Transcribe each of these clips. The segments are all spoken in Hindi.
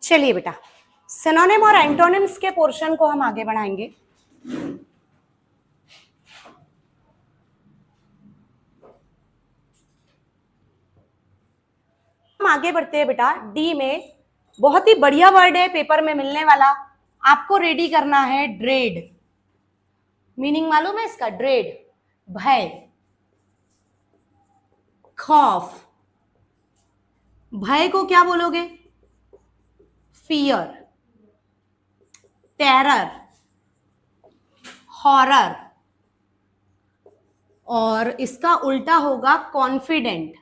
चलिए बेटा, सिनोनिम और एंटोनिम्स के पोर्शन को हम आगे बढ़ाएंगे। हम आगे बढ़ते हैं बेटा। डी में बहुत ही बढ़िया वर्ड है, पेपर में मिलने वाला, आपको रेडी करना है। ड्रेड, मीनिंग मालूम है इसका? ड्रेड, भय, खौफ। भय को क्या बोलोगे? फियर, टेरर, हॉरर, और इसका उल्टा होगा कॉन्फिडेंट,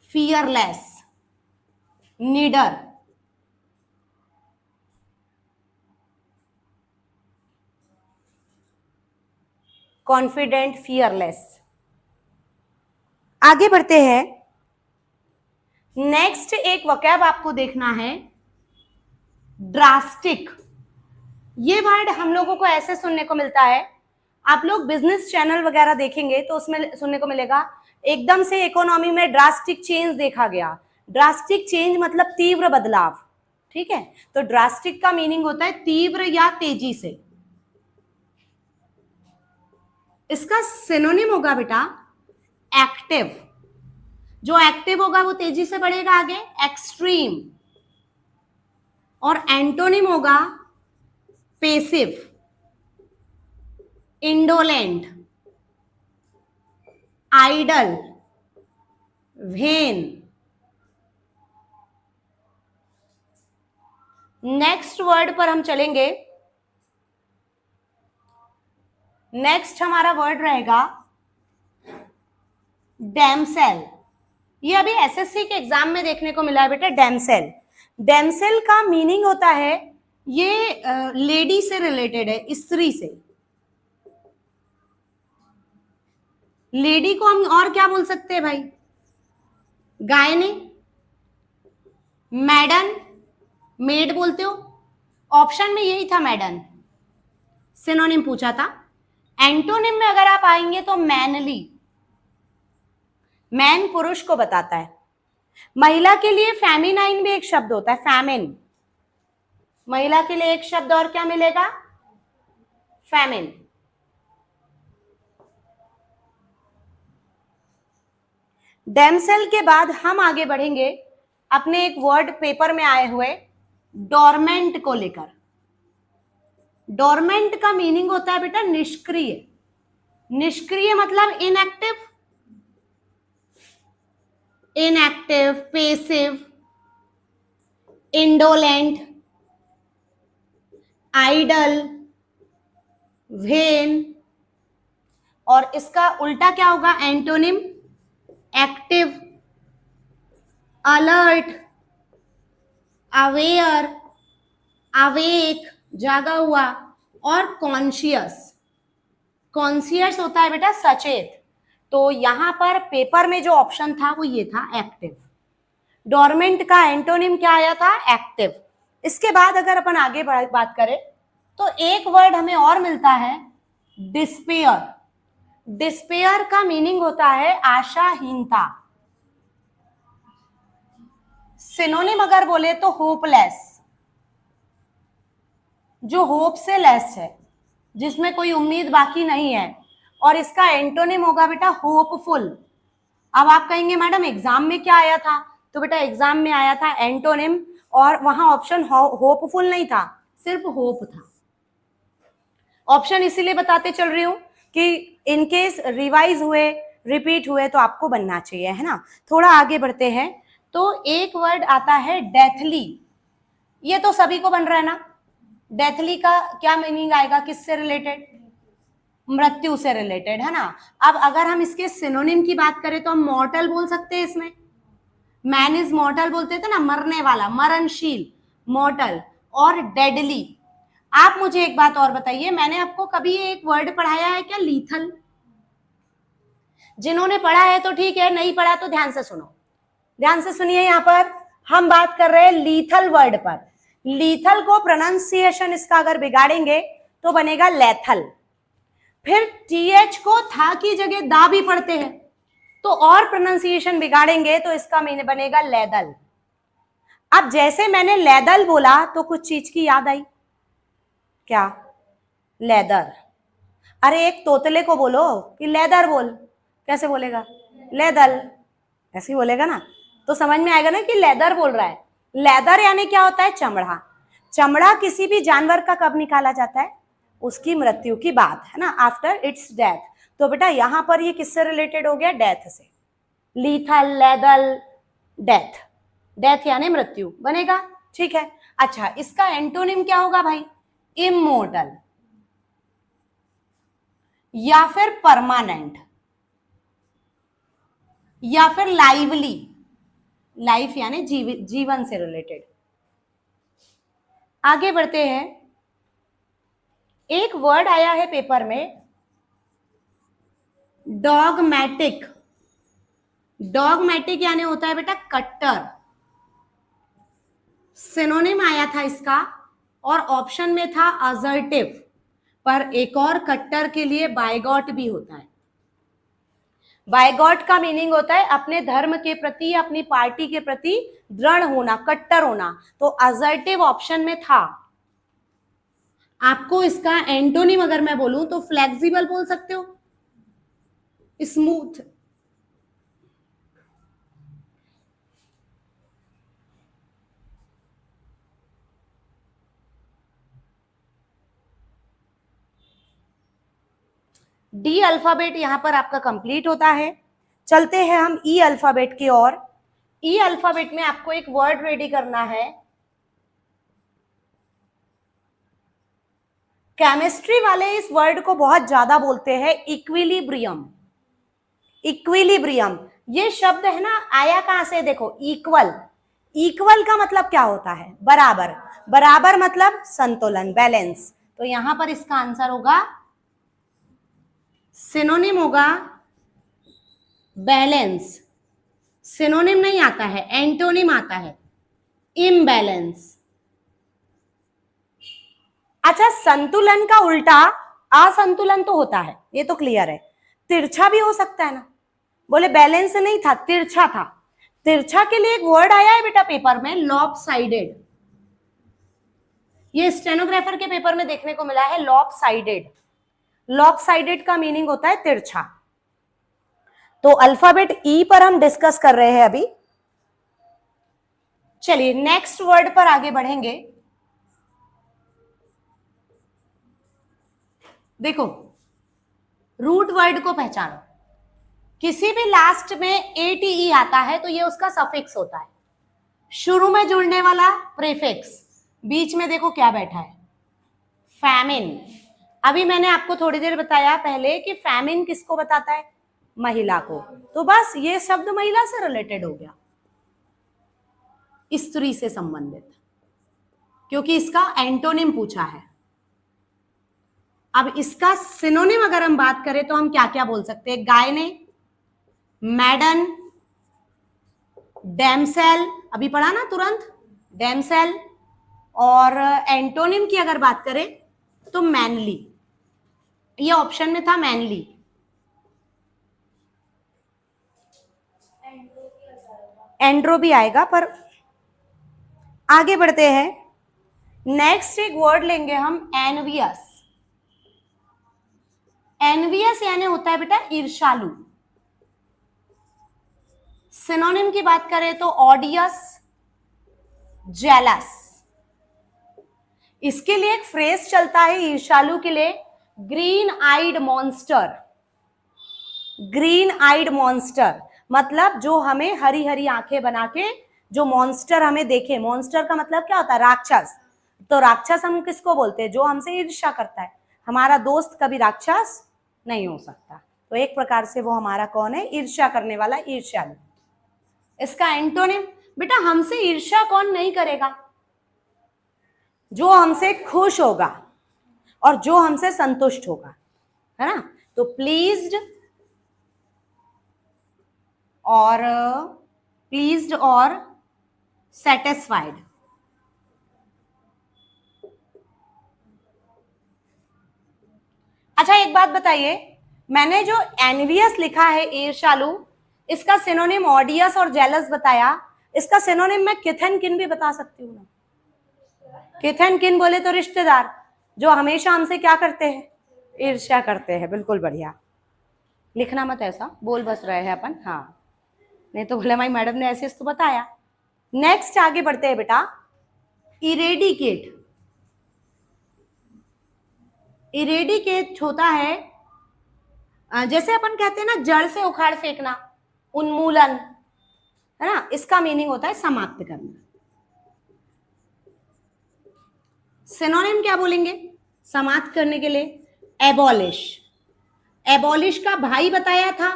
फियरलेस, निडर। Confident, fearless. आगे बढ़ते हैं। नेक्स्ट एक वोकैब आपको देखना है, ड्रास्टिक। ये वर्ड हम लोगों को ऐसे सुनने को मिलता है, आप लोग बिजनेस चैनल वगैरह देखेंगे तो उसमें सुनने को मिलेगा एकदम से इकोनॉमी में ड्रास्टिक चेंज देखा गया। ड्रास्टिक चेंज मतलब तीव्र बदलाव, ठीक है? तो ड्रास्टिक का मीनिंग होता है तीव्र या तेजी से। इसका सिनोनिम होगा बेटा एक्टिव। जो एक्टिव होगा वो तेजी से बढ़ेगा आगे, एक्सट्रीम। और एंटोनिम होगा passive, indolent, idle, vain. Next word पर हम चलेंगे। नेक्स्ट हमारा वर्ड रहेगा डैमसेल। ये अभी एसएससी के एग्जाम में देखने को मिला है बेटा, डैमसेल। डैमसेल का मीनिंग होता है, ये लेडी से रिलेटेड है, स्त्री से। लेडी को हम और क्या बोल सकते हैं भाई? गायनी, मैडन, मेड बोलते हो। ऑप्शन में यही था मैडन, सिनोनिम पूछा था। एंटोनिम में अगर आप आएंगे तो मैनली, मैन पुरुष को बताता है। महिला के लिए फेमिनाइन भी एक शब्द होता है, फेमिन। महिला के लिए एक शब्द और क्या मिलेगा? फेमिन। डैमसेल के बाद हम आगे बढ़ेंगे अपने एक वर्ड पेपर में आए हुए डोरमेंट को लेकर। डोरमेंट का मीनिंग होता है बेटा निष्क्रिय। निष्क्रिय मतलब inactive, inactive, passive, indolent, idle, vain. और इसका उल्टा क्या होगा? Antonym active, alert, aware, awake, जागा हुआ, और कॉन्शियस। कॉन्शियस होता है बेटा सचेत। तो यहां पर पेपर में जो ऑप्शन था वो ये था, एक्टिव। डोरमेंट का एंटोनिम क्या आया था? एक्टिव। इसके बाद अगर अपन आगे बात करें तो एक वर्ड हमें और मिलता है, डिस्पेयर। डिस्पेयर का मीनिंग होता है आशाहीनता। सिनोनिम अगर बोले तो होपलेस, जो होप से लेस है, जिसमें कोई उम्मीद बाकी नहीं है। और इसका एंटोनिम होगा बेटा होपफुल। अब आप कहेंगे मैडम एग्जाम में क्या आया था? तो बेटा एग्जाम में आया था एंटोनिम, और वहां ऑप्शन होपफुल नहीं था, सिर्फ होप था। ऑप्शन इसीलिए बताते चल रही हूं कि इनकेस रिवाइज हुए, रिपीट हुए तो आपको बनना चाहिए, है ना? थोड़ा आगे बढ़ते हैं तो एक वर्ड आता है डेथली। ये तो सभी को बन रहा है ना। डेथली का क्या मीनिंग आएगा? किससे रिलेटेड? मृत्यु से रिलेटेड, है ना? अब अगर हम इसके सिनोनिम की बात करें तो हम मॉर्टल बोल सकते हैं इसमें। मैन इज मॉर्टल बोलते थे ना, मरने वाला, मरणशील, मॉर्टल। और डेडली। आप मुझे एक बात और बताइए, मैंने आपको कभी एक वर्ड पढ़ाया है क्या, लीथल? जिन्होंने पढ़ा है तो ठीक है, नहीं पढ़ा तो ध्यान से सुनो, ध्यान से सुनिए। यहां पर हम बात कर रहे हैं लीथल वर्ड पर। लीथल को प्रोनाउंसिएशन इसका अगर बिगाड़ेंगे तो बनेगा लेथल। फिर टीएच को था की जगह दा भी पढ़ते हैं, तो और प्रोनाउंसिएशन बिगाड़ेंगे तो इसका मीनिंग बनेगा लेदल। अब जैसे मैंने लेदर बोला तो कुछ चीज की याद आई क्या? लेदर। अरे एक तोतले को बोलो कि लेदर बोल, कैसे बोलेगा? लेदर, ऐसे ही बोलेगा ना, तो समझ में आएगा ना कि लेदर बोल रहा है। लेदर यानी क्या होता है? चमड़ा। चमड़ा किसी भी जानवर का कब निकाला जाता है? उसकी मृत्यु की बात है ना, आफ्टर इट्स डेथ। तो बेटा यहां पर ये किससे रिलेटेड हो गया? डेथ से। Lethal, लेदल, death. डेथ यानी मृत्यु बनेगा, ठीक है। अच्छा, इसका एंटोनिम क्या होगा भाई? इमोर्टल या फिर परमानेंट या फिर लाइवली। लाइफ यानी जीवन से रिलेटेड। आगे बढ़ते हैं। एक वर्ड आया है पेपर में, डॉगमैटिक। डॉगमैटिक यानी होता है बेटा कट्टर। सिनोनिम आया था इसका और ऑप्शन में था असर्टिव, पर एक और कट्टर के लिए बायगॉट भी होता है। बायगॉट का मीनिंग होता है अपने धर्म के प्रति, अपनी पार्टी के प्रति दृढ़ होना, कट्टर होना। तो असर्टिव ऑप्शन में था। आपको इसका एंटोनिम अगर मैं बोलूं तो फ्लेक्सिबल बोल सकते हो, स्मूथ। डी अल्फाबेट यहां पर आपका कंप्लीट होता है। चलते हैं हम ई अल्फाबेट की ओर। ई अल्फाबेट में आपको एक वर्ड रेडी करना है। केमिस्ट्री वाले इस वर्ड को बहुत ज्यादा बोलते हैं, इक्विलिब्रियम। इक्विलिब्रियम ये शब्द है ना, आया कहां से? देखो, इक्वल। इक्वल का मतलब क्या होता है? बराबर। बराबर मतलब संतुलन, बैलेंस। तो यहां पर इसका आंसर होगा, सिनोनिम होगा बैलेंस। सिनोनिम नहीं आता है, एंटोनिम आता है, इम्बैलेंस। अच्छा, संतुलन का उल्टा असंतुलन तो होता है, ये तो क्लियर है। तिरछा भी हो सकता है ना। बोले बैलेंस नहीं था, तिरछा था। तिरछा के लिए एक वर्ड आया है बेटा पेपर में, लॉपसाइडेड। ये स्टेनोग्राफर के पेपर में देखने को मिला है, लॉपसाइडेड। लॉपसाइडेड का मीनिंग होता है तिरछा। तो अल्फाबेट ई पर हम डिस्कस कर रहे हैं अभी। चलिए नेक्स्ट वर्ड पर आगे बढ़ेंगे। देखो, रूट वर्ड को पहचानो। किसी भी लास्ट में एटीई आता है तो ये उसका सफिक्स होता है। शुरू में जुड़ने वाला प्रीफिक्स, बीच में देखो क्या बैठा है, फैमिन। अभी मैंने आपको थोड़ी देर बताया पहले कि फैमिन किसको बताता है? महिला को। तो बस ये शब्द महिला से रिलेटेड हो गया, स्त्री से संबंधित, क्योंकि इसका एंटोनिम पूछा है। अब इसका सिनोनिम अगर हम बात करें तो हम क्या क्या बोल सकते हैं? गायने, मैडन, डैमसेल, अभी पढ़ा ना तुरंत, डैमसेल। और एंटोनिम की अगर बात करें तो मैनली। ये ऑप्शन में था मैनली। एंड्रो भी आएगा, पर आगे बढ़ते हैं। नेक्स्ट एक वर्ड लेंगे हम, एनवियस। एनवियस यानी होता है बेटा ईर्ष्यालु। सिनोनिम की बात करें तो ऑडियस, जेलस। इसके लिए एक फ्रेज चलता है ईर्ष्यालु के लिए, ग्रीन आइड मॉन्स्टर। ग्रीन आइड मॉन्स्टर मतलब जो हमें हरी हरी आंखें बना के जो मॉन्स्टर हमें देखे। मॉन्स्टर का मतलब क्या होता है? राक्षस। तो राक्षस हम किसको बोलते हैं? जो हमसे ईर्ष्या करता है। हमारा दोस्त कभी राक्षस नहीं हो सकता, तो एक प्रकार से वो हमारा कौन है? ईर्ष्या करने वाला, ईर्ष्यालु। इसका एंटोनिम बेटा, हमसे ईर्ष्या कौन नहीं करेगा? जो हमसे खुश होगा और जो हमसे संतुष्ट होगा, है ना। तो प्लीज्ड और सेटिस्फाइड। अच्छा एक बात बताइए, मैंने जो एनवियस लिखा है ईर्ष्यालु, इसका सिनोनिम ऑडियस और जेलस बताया, इसका सिनोनिम मैं किथ एंड किन भी बता सकती हूँ ना। किथ एंड किन बोले तो रिश्तेदार, जो हमेशा हमसे क्या करते हैं, ईर्ष्या करते हैं। बिल्कुल बढ़िया, लिखना मत ऐसा, बोल बस रहे हैं अपन, हाँ, नहीं तो बोले हमारी मैडम ने ऐसे तो बताया। नेक्स्ट आगे बढ़ते हैं बेटा, इरेडिकेट। इरेडिकेट होता है, जैसे अपन कहते हैं ना जड़ से उखाड़ फेंकना, उन्मूलन, है ना, इसका मीनिंग होता है समाप्त करना। सिनोनिम क्या बोलेंगे समाप्त करने के लिए? एबॉलिश। एबॉलिश का भाई बताया था,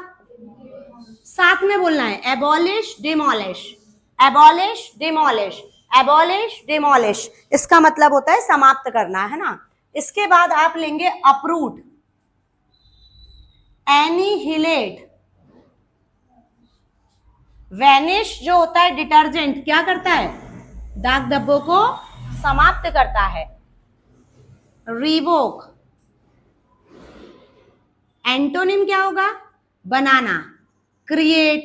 साथ में बोलना है, abolish demolish, abolish demolish, abolish demolish, इसका मतलब होता है समाप्त करना, है ना। इसके बाद आप लेंगे अपरूट, एनिहिलेट। वैनिश जो होता है डिटर्जेंट, क्या करता है, दाग धब्बों को समाप्त करता है। रिवोक, एंटोनिम क्या होगा, बनाना। Create,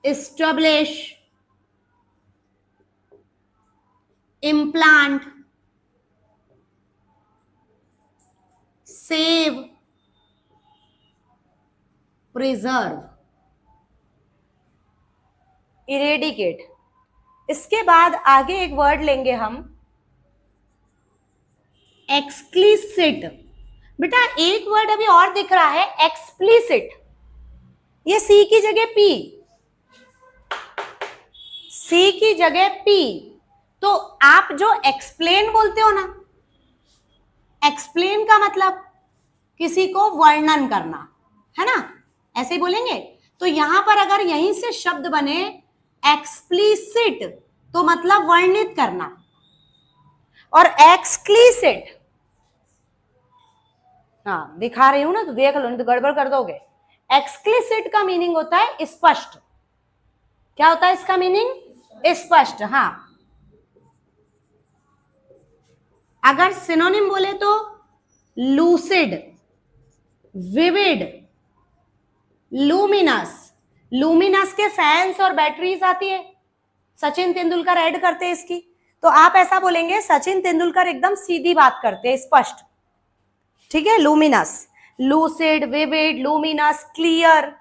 establish, implant, save, preserve, eradicate. इसके बाद आगे एक वर्ड लेंगे हम, एक्सप्लिसिट। बेटा एक वर्ड अभी और दिख रहा है, एक्सप्लिसिट, ये सी की जगह पी, सी की जगह पी, तो आप जो एक्सप्लेन बोलते हो ना, एक्सप्लेन का मतलब किसी को वर्णन करना, है ना, ऐसे ही बोलेंगे। तो यहां पर अगर यहीं से शब्द बने एक्सप्लिसिट, तो मतलब वर्णित करना, और एक्सक्लीसिट, हाँ दिखा रही हूं ना तो देख लो, नहीं तो गड़बड़ कर दोगे। एक्सक्लीसिट का मीनिंग होता है स्पष्ट। क्या होता है इसका मीनिंग? स्पष्ट, हाँ। अगर सिनोनिम बोले तो लूसिड, विविड, लूमिनस। लूमिनस के फैंस और बैटरीज आती है, सचिन तेंदुलकर ऐड करते हैं इसकी, तो आप ऐसा बोलेंगे सचिन तेंदुलकर एकदम सीधी बात करते हैं, स्पष्ट, ठीक है। Luminous, lucid, vivid, luminous, clear.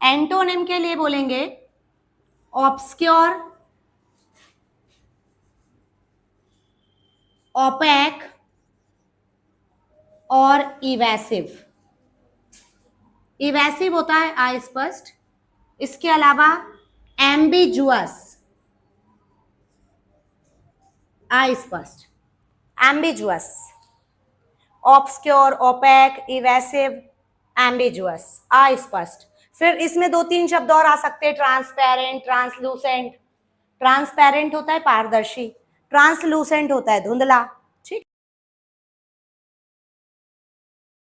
Antonym के लिए बोलेंगे ऑब्सक्योर, ओपेक और इवेसिव। इवेसिव होता है अस्पष्ट, इसके अलावा एम्बिजुअस, अस्पष्ट, एम्बिजुअस, ऑब्सक्योर, ओपेक, इवेसिव, एम्बिजुअस, अस्पष्ट। फिर इसमें 2-3 शब्द और आ सकते हैं, ट्रांसपेरेंट, ट्रांसलूसेंट। ट्रांसपेरेंट होता है पारदर्शी, ट्रांसलूसेंट होता है धुंधला,